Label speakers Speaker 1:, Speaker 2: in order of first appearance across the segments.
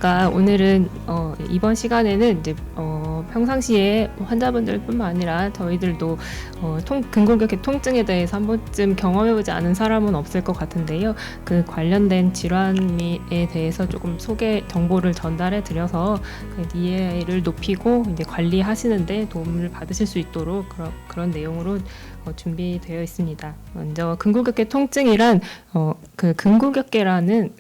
Speaker 1: 안녕하십니까. 오늘은 이번 시간에는 이제 평상시에 환자분들뿐만 아니라 저희들도 근골격계 통증에 대해서 한 번쯤 경험해보지 않은 사람은 없을 것 같은데요. 그 관련된 질환에 대해서 조금 정보를 전달해 드려서 그 이해를 높이고 이제 관리하시는데 도움을 받으실 수 있도록 그런 내용으로 준비되어 있습니다. 먼저 근골격계 통증이란 그 근골격계라는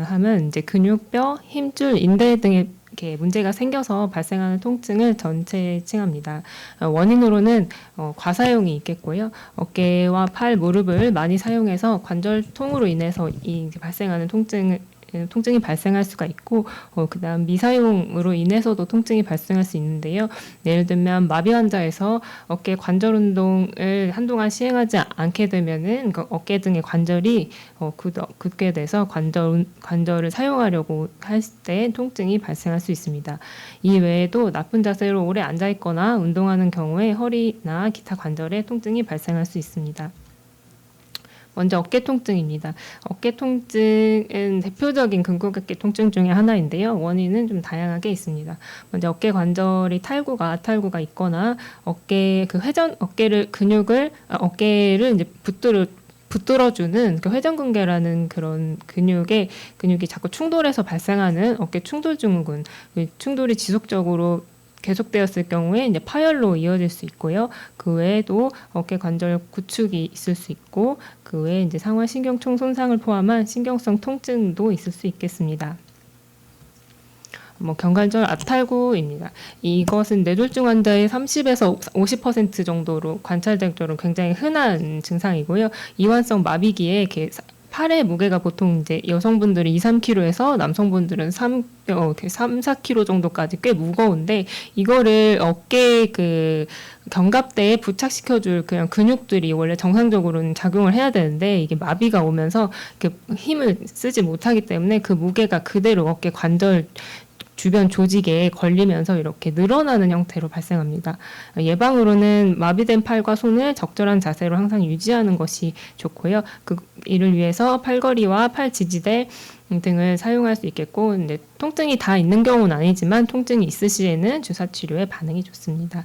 Speaker 1: 하면 이제 근육, 뼈, 힘줄, 인대 등의 이렇게 문제가 생겨서 발생하는 통증을 전체에 칭합니다. 원인으로는 과사용이 있겠고요. 어깨와 팔, 무릎을 많이 사용해서 관절통으로 인해서 발생하는 통증이 발생할 수가 있고, 그다음 미사용으로 인해서도 통증이 발생할 수 있는데요. 예를 들면 마비 환자에서 어깨 관절 운동을 한동안 시행하지 않게 되면은 그 어깨 등의 관절이 굳게 돼서 관절을 사용하려고 할 때 통증이 발생할 수 있습니다. 이 외에도 나쁜 자세로 오래 앉아 있거나 운동하는 경우에 허리나 기타 관절에 통증이 발생할 수 있습니다. 먼저 어깨 통증입니다. 어깨 통증은 대표적인 근골격계 통증 중에 하나인데요. 원인은 좀 다양하게 있습니다. 먼저 어깨 관절이 탈구가 아탈구가 있거나 어깨를 이제 붙들어주는 그 회전근개라는 그런 근육이 자꾸 충돌해서 발생하는 어깨 충돌 증후군, 충돌이 지속적으로 계속되었을 경우에 이제 파열로 이어질 수 있고요. 그 외에도 어깨 관절 구축이 있을 수 있고, 그 외에 이제 상하신경총 손상을 포함한 신경성 통증도 있을 수 있겠습니다. 견관절 아탈구입니다. 이것은 뇌졸중 환자의 30에서 50% 정도로 관찰될 정도로 굉장히 흔한 증상이고요. 이완성 마비기에 이렇게 팔의 무게가 보통 이제 여성분들이 2-3kg에서 남성분들은 3-4kg 정도까지 꽤 무거운데, 이거를 어깨 견갑대에 부착시켜줄 그냥 근육들이 원래 정상적으로는 작용을 해야 되는데, 이게 마비가 오면서 힘을 쓰지 못하기 때문에 그 무게가 그대로 어깨 관절 주변 조직에 걸리면서 이렇게 늘어나는 형태로 발생합니다. 예방으로는 마비된 팔과 손을 적절한 자세로 항상 유지하는 것이 좋고요. 이를 위해서 팔걸이와 팔 지지대 등을 사용할 수 있겠고, 근데 통증이 다 있는 경우는 아니지만 통증이 있을 시에는 주사 치료에 반응이 좋습니다.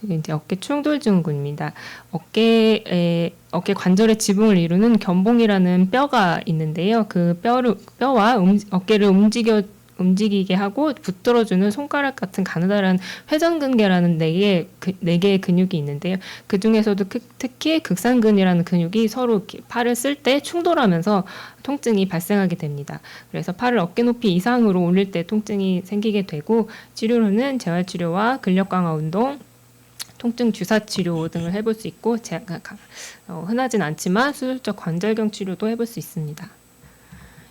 Speaker 1: 이제 어깨 충돌 증후군입니다. 어깨 관절의 지붕을 이루는 견봉이라는 뼈가 있는데요. 그 뼈와 어깨를 움직이게 하고 붙들어주는 손가락 같은 가느다란 회전근개라는 네 개의 근육이 있는데요. 그 중에서도 특히 극상근이라는 근육이 서로 팔을 쓸 때 충돌하면서 통증이 발생하게 됩니다. 그래서 팔을 어깨 높이 이상으로 올릴 때 통증이 생기게 되고, 치료로는 재활치료와 근력 강화 운동, 통증 주사 치료 등을 해볼 수 있고, 흔하진 않지만 수술적 관절경 치료도 해볼 수 있습니다.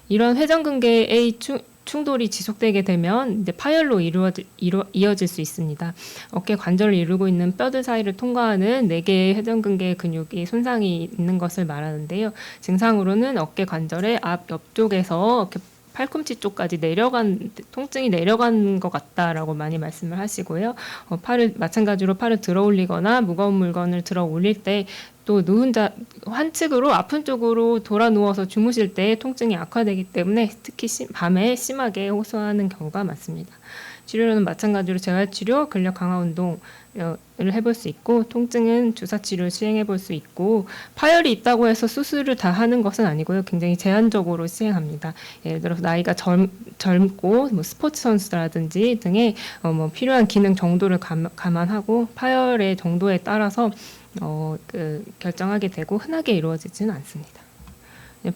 Speaker 1: 이런 회전근개의 충돌이 지속되게 되면 이제 파열로 이어질 수 있습니다. 어깨 관절을 이루고 있는 뼈들 사이를 통과하는 4개의 회전근개 근육이 손상이 있는 것을 말하는데요. 증상으로는 어깨 관절의 옆쪽에서 이렇게 팔꿈치 쪽까지 통증이 내려간 것 같다라고 많이 말씀을 하시고요. 마찬가지로 팔을 들어 올리거나 무거운 물건을 들어 올릴 때, 또 환측으로 아픈 쪽으로 돌아 누워서 주무실 때 통증이 악화되기 때문에 특히 밤에 심하게 호소하는 경우가 많습니다. 치료로는 마찬가지로 재활치료, 근력 강화 운동을 해볼 수 있고, 통증은 주사치료를 시행해볼 수 있고, 파열이 있다고 해서 수술을 다 하는 것은 아니고요. 굉장히 제한적으로 시행합니다. 예를 들어서 나이가 젊고 스포츠 선수라든지 등의 필요한 기능 정도를 감안하고 파열의 정도에 따라서 결정하게 되고 흔하게 이루어지지는 않습니다.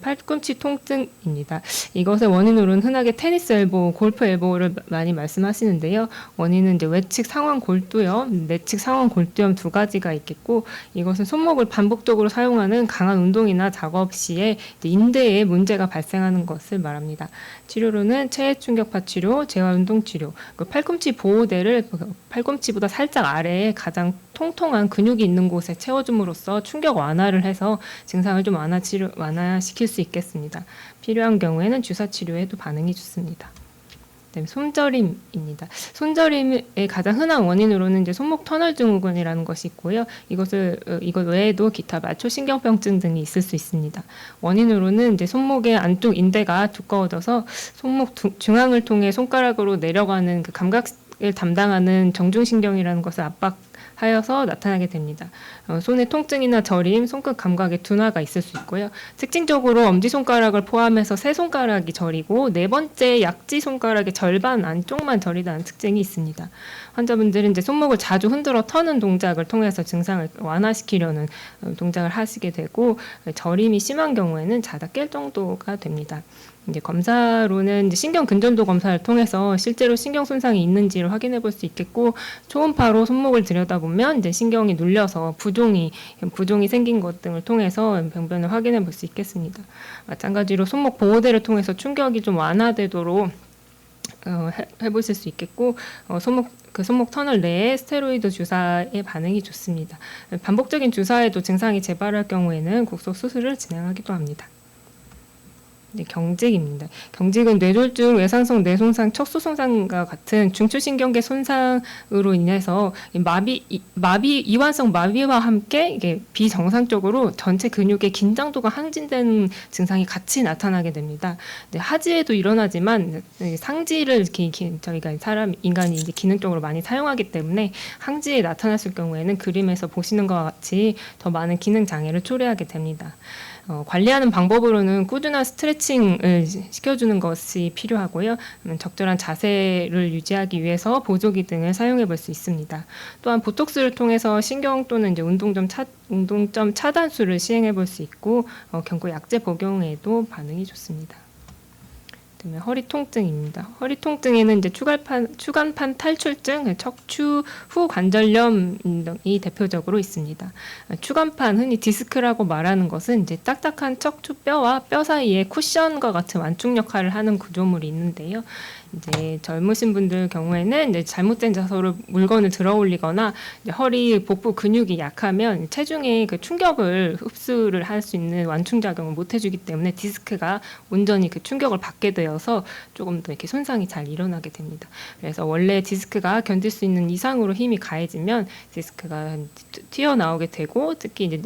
Speaker 1: 팔꿈치 통증입니다. 이것의 원인으로는 흔하게 테니스 엘보, 골프 엘보를 많이 말씀하시는데요. 원인은 이제 외측 상완 골두염, 내측 상완 골두염 두 가지가 있겠고, 이것은 손목을 반복적으로 사용하는 강한 운동이나 작업 시에 인대에 문제가 발생하는 것을 말합니다. 치료로는 체해 충격파 치료, 재활 운동 치료, 팔꿈치 보호대를 팔꿈치보다 살짝 아래에 가장 통통한 근육이 있는 곳에 채워줌으로써 충격 완화를 해서 증상을 좀 완화시킬 수 있겠습니다. 필요한 경우에는 주사 치료에도 반응이 좋습니다. 그다음에 손저림입니다. 손저림의 가장 흔한 원인으로는 이제 손목 터널 증후군이라는 것이 있고요. 이것 외에도 기타 말초신경병증 등이 있을 수 있습니다. 원인으로는 이제 손목의 안쪽 인대가 두꺼워져서 손목 중앙을 통해 손가락으로 내려가는 그 감각을 담당하는 정중신경이라는 것을 압박하여서 나타나게 됩니다. 손의 통증이나 저림, 손끝 감각의 둔화가 있을 수 있고요. 특징적으로 엄지손가락을 포함해서 세 손가락이 저리고 네 번째 약지손가락의 절반 안쪽만 저리다는 특징이 있습니다. 환자분들은 이제 손목을 자주 흔들어 터는 동작을 통해서 증상을 완화시키려는 동작을 하시게 되고 저림이 심한 경우에는 자다 깰 정도가 됩니다. 이제 검사로는 이제 신경 근전도 검사를 통해서 실제로 신경 손상이 있는지를 확인해 볼 수 있겠고 초음파로 손목을 들여다보면 이제 신경이 눌려서 부종이 생긴 것 등을 통해서 병변을 확인해 볼 수 있겠습니다. 마찬가지로 손목 보호대를 통해서 충격이 좀 완화되도록 해보실 수 있겠고 손목 터널 내에 스테로이드 주사의 반응이 좋습니다. 반복적인 주사에도 증상이 재발할 경우에는 국소 수술을 진행하기도 합니다. 경직입니다. 경직은 뇌졸중, 외상성 뇌손상, 척수 손상과 같은 중추신경계 손상으로 인해서 이완성 마비와 함께 이게 비정상적으로 전체 근육의 긴장도가 항진되는 증상이 같이 나타나게 됩니다. 하지에도 일어나지만 상지를 저희가 인간이 이제 기능적으로 많이 사용하기 때문에 항지에 나타났을 경우에는 그림에서 보시는 것과 같이 더 많은 기능 장애를 초래하게 됩니다. 관리하는 방법으로는 꾸준한 스트레칭을 시켜주는 것이 필요하고요. 적절한 자세를 유지하기 위해서 보조기 등을 사용해 볼 수 있습니다. 또한 보톡스를 통해서 신경 또는 이제 운동점 차단술을 시행해 볼 수 있고 경구 약제 복용에도 반응이 좋습니다. 그다음에 허리 통증입니다. 허리 통증에는 이제 추간판 탈출증, 척추 후 관절염이 대표적으로 있습니다. 추간판, 흔히 디스크라고 말하는 것은 이제 딱딱한 척추뼈와 뼈 사이에 쿠션과 같은 완충 역할을 하는 구조물이 있는데요. 이제 젊으신 분들 경우에는 이제 잘못된 자세로 물건을 들어 올리거나 허리, 복부 근육이 약하면 체중의 그 충격을 흡수를 할 수 있는 완충 작용을 못 해주기 때문에 디스크가 온전히 그 충격을 받게 되어서 조금 더 이렇게 손상이 잘 일어나게 됩니다. 그래서 원래 디스크가 견딜 수 있는 이상으로 힘이 가해지면 디스크가 튀어나오게 되고 특히 이제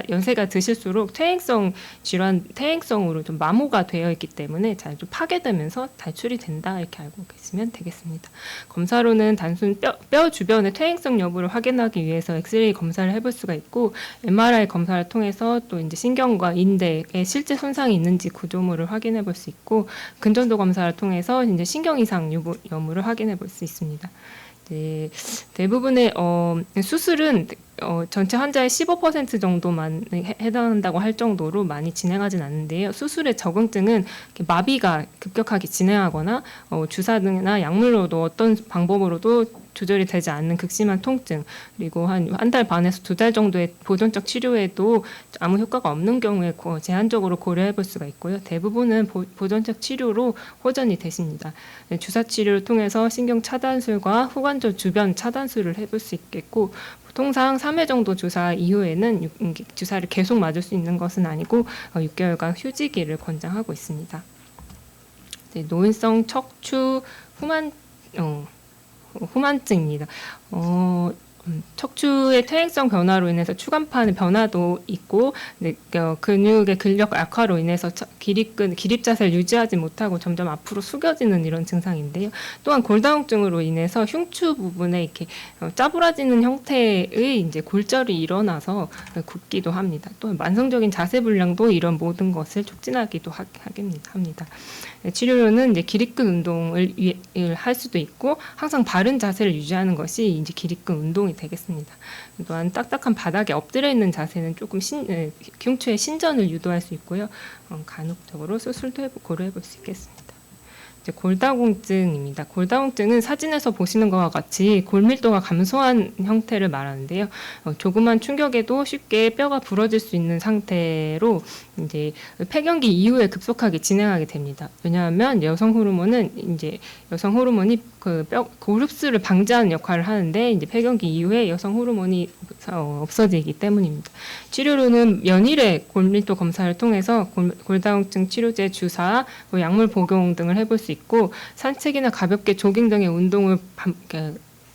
Speaker 1: 연세가 드실수록 퇴행성으로 좀 마모가 되어 있기 때문에 잘 좀 파괴되면서 탈출이 된다 이렇게 알고 계시면 되겠습니다. 검사로는 단순 뼈 주변의 퇴행성 여부를 확인하기 위해서 엑스레이 검사를 해볼 수가 있고 MRI 검사를 통해서 또 이제 신경과 인대에 실제 손상이 있는지 구조물을 확인해 볼 수 있고 근전도 검사를 통해서 이제 신경 이상 여부를 확인해 볼 수 있습니다. 대부분의 수술은 전체 환자의 15% 정도만 해당한다고 할 정도로 많이 진행하진 않는데요. 수술의 적응증은 마비가 급격하게 진행하거나 주사 등이나 약물로도 어떤 방법으로도 조절이 되지 않는 극심한 통증, 그리고 한 달 반에서 2달 정도의 보존적 치료에도 아무 효과가 없는 경우에 제한적으로 고려해 볼 수가 있고요. 대부분은 보존적 치료로 호전이 되십니다. 주사 치료를 통해서 신경 차단술과 후관절 주변 차단술을 해볼 수 있겠고 통상 3회 정도 주사 이후에는 주사를 계속 맞을 수 있는 것은 아니고 6개월간 휴지기를 권장하고 있습니다. 노인성 척추 후만증입니다. 척추의 퇴행성 변화로 인해서 추간판의 변화도 있고 근육의 근력 악화로 인해서 기립 자세를 유지하지 못하고 점점 앞으로 숙여지는 이런 증상인데요. 또한 골다공증으로 인해서 흉추 부분에 이렇게 짜부라지는 형태의 이제 골절이 일어나서 굽기도 합니다. 또 만성적인 자세 불량도 이런 모든 것을 촉진하기도 합니다. 치료로는 이제 기립근 운동을 할 수도 있고 항상 바른 자세를 유지하는 것이 이제 기립근 운동이 되겠습니다. 또한 딱딱한 바닥에 엎드려 있는 자세는 조금 흉추의 신전을 유도할 수 있고요. 간혹적으로 수술도 고려해 볼 수 있겠습니다. 골다공증입니다. 골다공증은 사진에서 보시는 것과 같이 골밀도가 감소한 형태를 말하는데요. 조그만 충격에도 쉽게 뼈가 부러질 수 있는 상태로 이제 폐경기 이후에 급속하게 진행하게 됩니다. 왜냐하면 여성 호르몬이 그 골 흡수를 방지하는 역할을 하는데 이제 폐경기 이후에 여성 호르몬이 없어지기 때문입니다. 치료로는 면일의 골밀도 검사를 통해서 골다공증 치료제 주사, 약물 복용 등을 해볼 수 있고 산책이나 가볍게 조깅 등의 운동을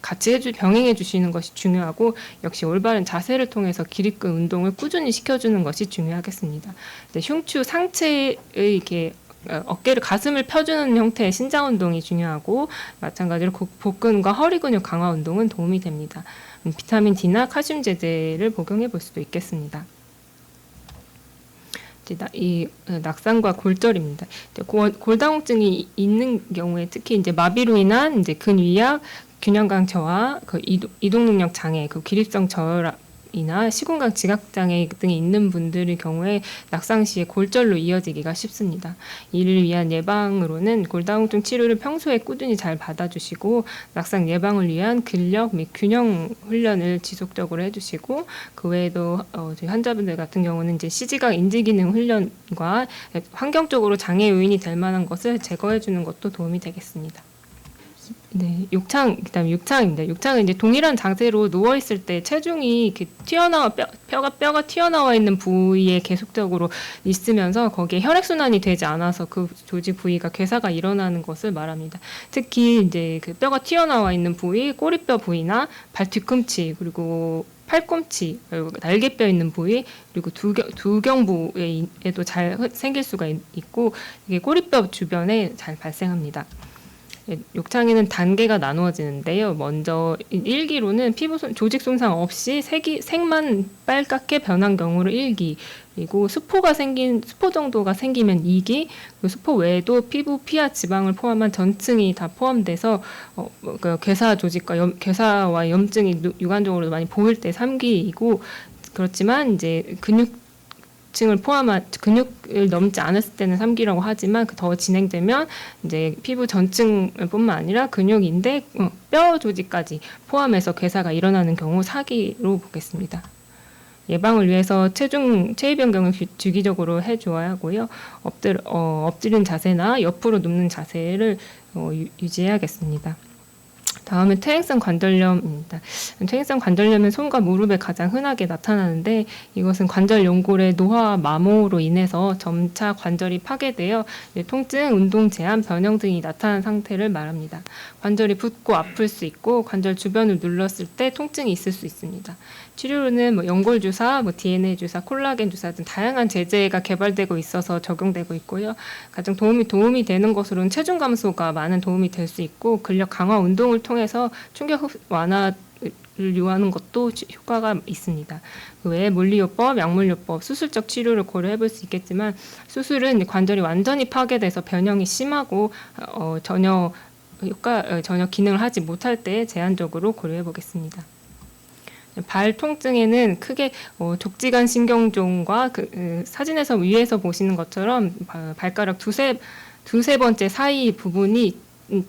Speaker 1: 같이 병행해 주시는 것이 중요하고 역시 올바른 자세를 통해서 기립근 운동을 꾸준히 시켜주는 것이 중요하겠습니다. 흉추 상체의 이렇게 어깨를 가슴을 펴주는 형태의 신장 운동이 중요하고 마찬가지로 복근과 허리 근육 강화 운동은 도움이 됩니다. 비타민 D나 칼슘 제제를 복용해 볼 수도 있겠습니다. 이 낙상과 골절입니다. 골다공증이 있는 경우에 특히 이제 마비로 인한 이제 근위약, 균형 강처와 이동 능력 장애, 기립성 저혈압이나 시공간 지각 장애 등이 있는 분들의 경우에 낙상 시에 골절로 이어지기가 쉽습니다. 이를 위한 예방으로는 골다공증 치료를 평소에 꾸준히 잘 받아주시고 낙상 예방을 위한 근력 및 균형 훈련을 지속적으로 해주시고 그 외에도 저희 환자분들 같은 경우는 이제 CG각 인지기능 훈련과 환경적으로 장애 요인이 될 만한 것을 제거해주는 것도 도움이 되겠습니다. 네, 그다음 육창입니다. 육창은 이제 동일한 자세로 누워 있을 때 체중이 이렇게 뼈가 튀어나와 있는 부위에 계속적으로 있으면서 거기에 혈액 순환이 되지 않아서 그 조직 부위가 괴사가 일어나는 것을 말합니다. 특히 이제 그 뼈가 튀어나와 있는 부위, 꼬리뼈 부위나 발 뒤꿈치 그리고 팔꿈치, 그리고 날개뼈 있는 부위, 그리고 두경부에도 잘 생길 수가 있고 이게 꼬리뼈 주변에 잘 발생합니다. 욕창에는 단계가 나누어지는데요. 먼저 1기로는 피부 조직 손상 없이 색만 빨갛게 변한 경우를 1기, 그리고 수포 정도가 생기면 2기, 수포 외에도 피부, 피하, 지방을 포함한 전층이 다 포함돼서 괴사 조직과 괴사와 염증이 육안적으로 많이 보일 때 3기이고 그렇지만 이제 근육층을 포함한 근육을 넘지 않았을 때는 3기라고 하지만 더 진행되면 이제 피부 전층뿐만 아니라 근육인데 뼈 조직까지 포함해서 괴사가 일어나는 경우 4기로 보겠습니다. 예방을 위해서 체위 변경을 주기적으로 해주어야 하고요. 엎드린 자세나 옆으로 눕는 자세를 유지해야겠습니다. 다음은 퇴행성 관절염입니다. 퇴행성 관절염은 손과 무릎에 가장 흔하게 나타나는데 이것은 관절 연골의 노화와 마모로 인해서 점차 관절이 파괴되어 통증, 운동 제한, 변형 등이 나타난 상태를 말합니다. 관절이 붓고 아플 수 있고 관절 주변을 눌렀을 때 통증이 있을 수 있습니다. 치료로는 연골 주사, DNA 주사, 콜라겐 주사 등 다양한 제제가 개발되고 있어서 적용되고 있고요. 가장 도움이 되는 것으로는 체중 감소가 많은 도움이 될 수 있고 근력 강화 운동을 통해서 충격 완화를 요하는 것도 효과가 있습니다. 그 외에 물리요법, 약물요법, 수술적 치료를 고려해 볼 수 있겠지만 수술은 관절이 완전히 파괴돼서 변형이 심하고 전혀 기능을 하지 못할 때 제한적으로 고려해 보겠습니다. 발 통증에는 크게 족지간 신경종과 사진에서 위에서 보시는 것처럼 발가락 두세 번째 사이 부분이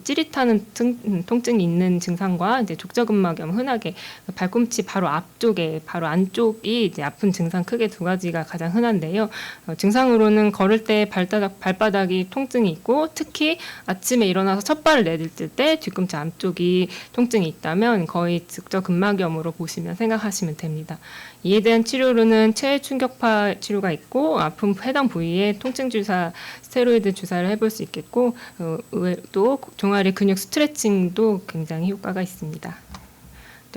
Speaker 1: 찌릿하는 통증이 있는 증상과 이제 족저근막염 흔하게 발꿈치 바로 안쪽이 이제 아픈 증상 크게 두 가지가 가장 흔한데요. 증상으로는 걸을 때 발바닥이 통증이 있고 특히 아침에 일어나서 첫 발을 내딛을 때 뒤꿈치 안쪽이 통증이 있다면 거의 족저근막염으로 보시면 생각하시면 됩니다. 이에 대한 치료로는 체외 충격파 치료가 있고 아픈 해당 부위에 통증 주사, 스테로이드 주사를 해볼 수 있겠고 또 종아리 근육 스트레칭도 굉장히 효과가 있습니다.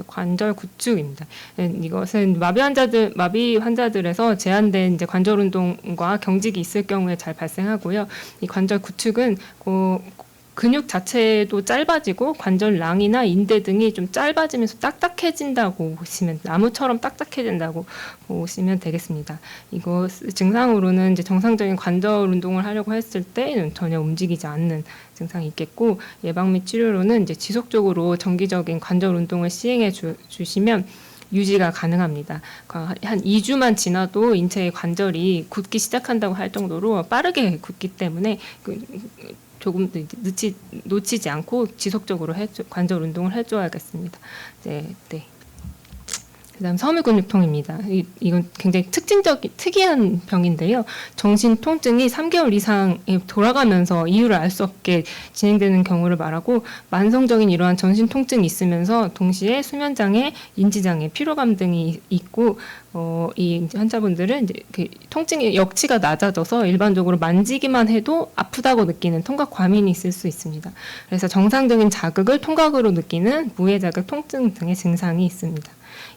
Speaker 1: 관절 구축입니다. 이것은 마비 환자들에서 제한된 이제 관절 운동과 경직이 있을 경우에 잘 발생하고요. 이 관절 구축은 근육 자체도 짧아지고 관절낭이나 인대 등이 좀 짧아지면서 딱딱해진다고 보시면 나무처럼 딱딱해진다고 보시면 되겠습니다. 이거 증상으로는 이제 정상적인 관절 운동을 하려고 했을 때는 전혀 움직이지 않는 증상이 있겠고 예방 및 치료로는 이제 지속적으로 정기적인 관절 운동을 시행해 주시면 유지가 가능합니다. 한 2주만 지나도 인체의 관절이 굳기 시작한다고 할 정도로 빠르게 굳기 때문에 조금 놓치지 않고 지속적으로 관절 운동을 해줘야겠습니다. 네. 그다음 섬유근육통입니다. 이건 굉장히 특이한 병인데요. 정신 통증이 3개월 이상 돌아가면서 이유를 알 수 없게 진행되는 경우를 말하고, 만성적인 이러한 정신 통증이 있으면서 동시에 수면 장애, 인지 장애, 피로감 등이 있고, 이 환자분들은 이제 그 통증의 역치가 낮아져서 일반적으로 만지기만 해도 아프다고 느끼는 통각 과민이 있을 수 있습니다. 그래서 정상적인 자극을 통각으로 느끼는 무해자극 통증 등의 증상이 있습니다.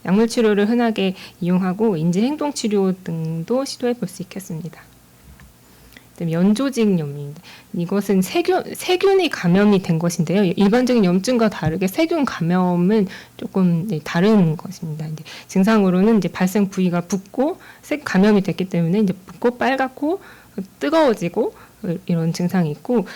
Speaker 1: 약물 치료를 흔하게 이용하고 인지 행동 치료 등도 시도해 볼 수 있겠습니다. 연조직염입니다. 이것은 세균이 감염이 된 것인데요. 일반적인 염증과 다르게 세균 감염은 조금 다른 것입니다. 이제 증상으로는 이제 발생 부위가 붓고 감염이 됐기 때문에 이제 붓고 빨갛고 뜨거워지고 이런 증상이 있고,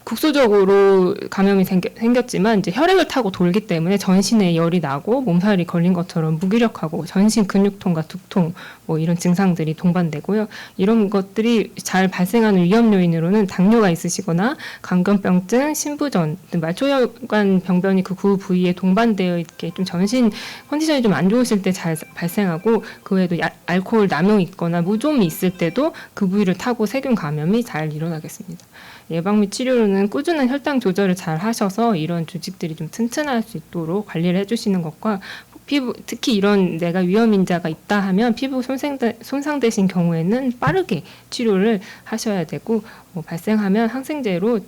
Speaker 1: 국소적으로 감염이 생겼지만 이제 혈액을 타고 돌기 때문에 전신에 열이 나고 몸살이 걸린 것처럼 무기력하고 전신 근육통과 두통 뭐 이런 증상들이 동반되고요. 이런 것들이 잘 발생하는 위험 요인으로는 당뇨가 있으시거나 감염병증, 신부전 등 말초혈관 병변이 그 부위에 동반되어 있게 좀 전신 컨디션이 좀 안 좋으실 때 잘 발생하고, 그 외에도 알코올 남용이 있거나 무좀이 있을 때도 그 부위를 타고 세균 감염이 잘 일어나겠습니다. 예방 및 치료로는 꾸준한 혈당 조절을 잘 하셔서 이런 조직들이 좀 튼튼할 수 있도록 관리를 해주시는 것과, 피부, 특히 이런 내가 위험인자가 있다 하면 피부 손상되신 경우에는 빠르게 치료를 하셔야 되고, 발생하면 항생제로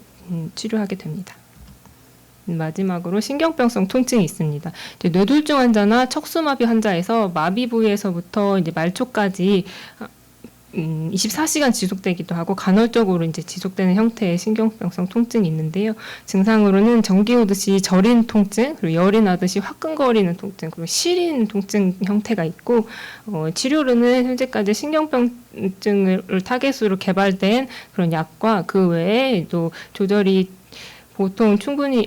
Speaker 1: 치료하게 됩니다. 마지막으로 신경병성 통증이 있습니다. 뇌졸중 환자나 척수마비 환자에서 마비 부위에서부터 이제 말초까지 24시간 지속되기도 하고 간헐적으로 이제 지속되는 형태의 신경병성 통증이 있는데요. 증상으로는 전기 오듯이 저린 통증, 그리고 열이 나듯이 화끈거리는 통증, 그리고 시린 통증 형태가 있고, 치료로는 현재까지 신경병증을 타겟으로 개발된 그런 약과 그 외에 또 조절이 보통 충분히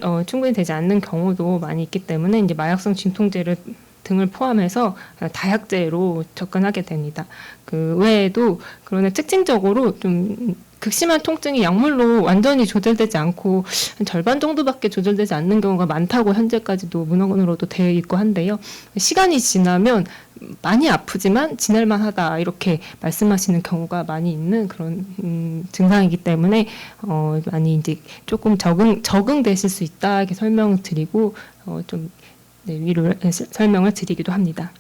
Speaker 1: 되지 않는 경우도 많이 있기 때문에 이제 마약성 진통제를 등을 포함해서 다약제로 접근하게 됩니다. 그 외에도 그러나 특징적으로 좀 극심한 통증이 약물로 완전히 조절되지 않고 한 절반 정도밖에 조절되지 않는 경우가 많다고 현재까지도 문헌으로도 되어 있고 한데요. 시간이 지나면 많이 아프지만 지낼만하다 이렇게 말씀하시는 경우가 많이 있는 그런 증상이기 때문에 많이 이제 조금 적응되실 수 있다 이렇게 설명드리고 좀 설명을 드리기도 합니다.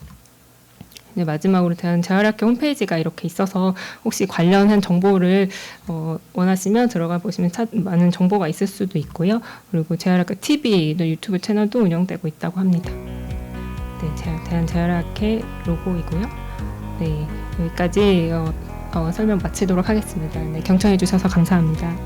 Speaker 1: 네, 마지막으로 대한재활학회 홈페이지가 이렇게 있어서 혹시 관련한 정보를 원하시면 들어가 보시면 많은 정보가 있을 수도 있고요. 그리고 재활학회 TV 유튜브 채널도 운영되고 있다고 합니다. 네, 대한재활학회 로고이고요. 네, 여기까지 설명 마치도록 하겠습니다. 네, 경청해 주셔서 감사합니다.